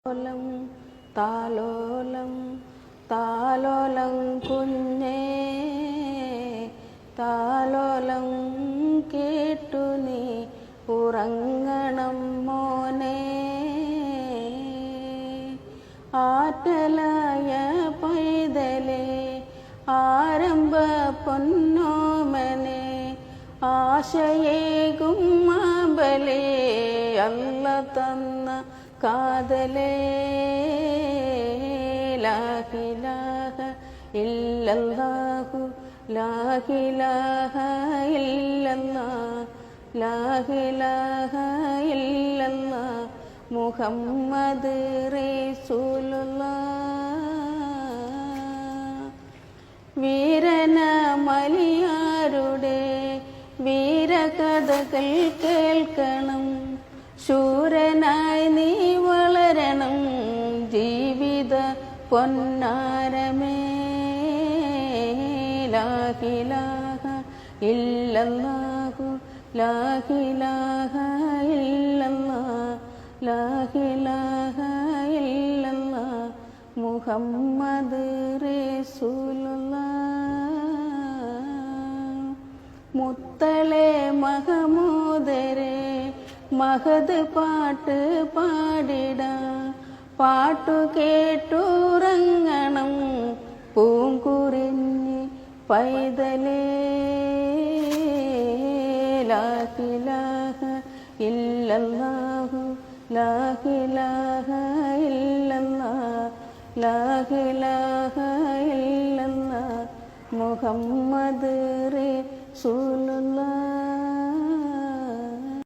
താലോലം താലോലം താലോലം കുഞ്ഞേ താലോലം കേട്ടു നീ ഉറങ്ങണം മോനെ. ആറ്റലായ പൈതലേ ആരംഭ പൊന്നോമനെ ആശയേകും മാബലേ അല്ല തന്ന കാതലേ. ലാ ഇലാഹ ഇല്ലല്ലാഹു ലാ ഇലാഹ ഇല്ലല്ലാഹ് ലാ ഇലാഹ ഇല്ലല്ലാഹ് മുഹമ്മദ് റസൂലുള്ളാഹ്. വീരന മലിയാരുടെ വീരകഥകൾ കേൾക്കണം, ശൂരനായി നീ വളരണം ജീവിത പൊന്നാരമേ. ലാ ഇലാഹ ഇല്ലല്ലാഹു ലാ ഇലാഹ ഇല്ലല്ലാഹ് ലാ ഇലാഹ ഇല്ലല്ലാഹ് മുഹമ്മദ് റസൂലുള്ളാഹ്. മുത്തളെ മഹമൂദരെ മഹദ് പാട്ട് പാടിടാം, പാട്ടു കേട്ടുറങ്ങണം പൂങ്കുറിഞ്ഞ് പൈതലേ. ലാ ഇലാഹ ഇല്ലല്ലാഹു ലാ ഇലാഹ ഇല്ലല്ലാഹ് ലാ ഇലാഹ ഇല്ലല്ലാഹ് മുഹമ്മദ് റസൂലുള്ളാഹ്.